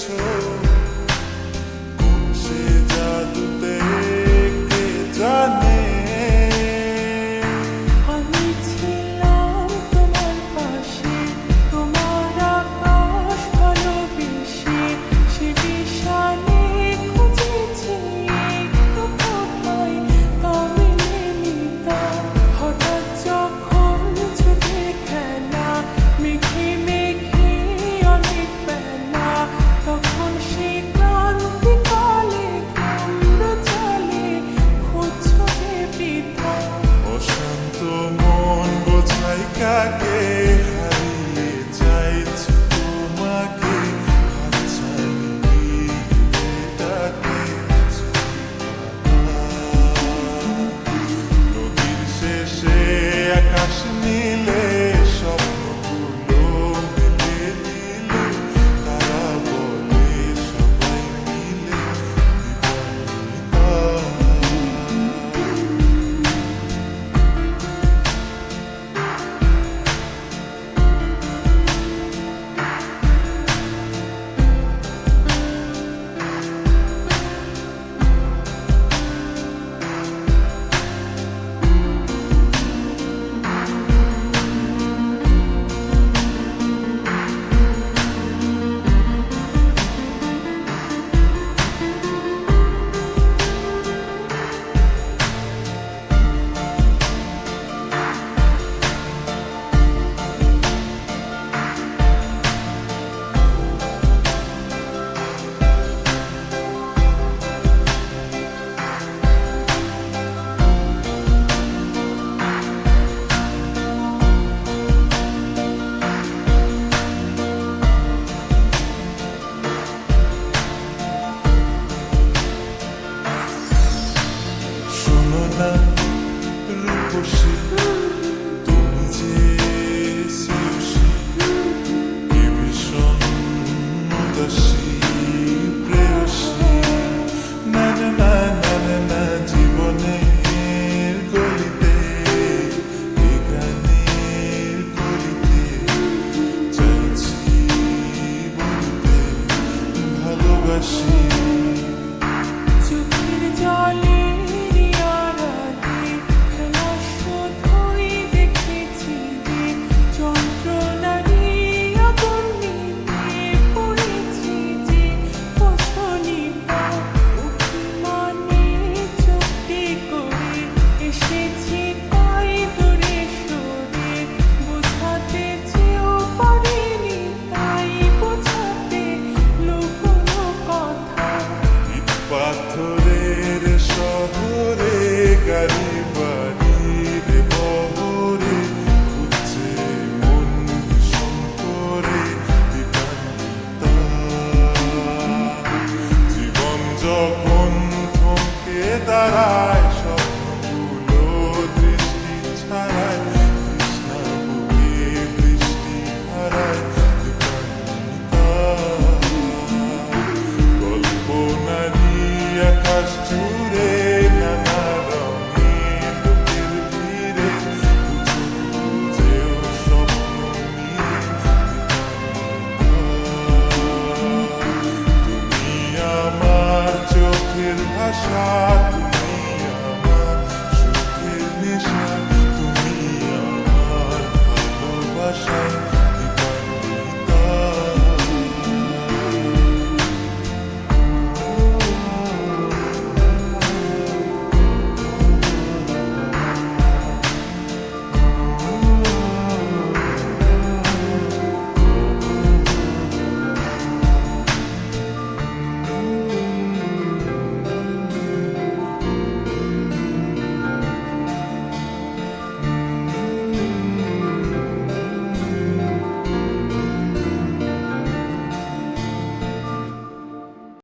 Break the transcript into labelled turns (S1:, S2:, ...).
S1: এসেছো কোন সে জাদুতে কে জানে
S2: আমি ছিলাম তোমার পাশে, তোমার আকাশ ভালোবেসে, সে বিশালে খুঁজেছি একটু কোথায় তা মেলেনি তা। হঠাৎ যখন ছুটে খেলা মেঘে মেঘে অনেক বেলা, তখন সে ক্রান্তিকালে কেন্দ্র চলে খুঁজছো যে বৃথা।
S1: অশান্ত মন বোঝাই কাকে হারিয়ে চাইছি তোমাকে হাতছানি তাকে নদীর শেষে আকাশ নীলে স্বপ্নগুলো মেলে দিলে তারা বলে সবাই মিলে শোনো না রূপসী তুমি যে শ্রেয়সী কে ভীষণ উদাসী প্রেয়সী না না না না না না জীবনের গলিতে এ গানের গলিতে চাইছি বলতে ভালোবাসি
S2: চোখের জলে
S1: পাথরের শহরে গাড়ি বাড়ির বহরে খুঁজছে মন ভীষণ করে বিপান্বিতা। জীবন যখন থমকে দাঁড়ায় স্বপ্নগুলো দৃষ্টি ছাড়ায় তৃষ্ণা বুকে বৃষ্টি হারায় বিপান্বিতা। কল্পনারি আকাশ জুড়ে নানা রঙের লোকের ভিড়ে খুঁজেও স্বপ্ন নিয়ে তুমি আমার চোখের ভাষা।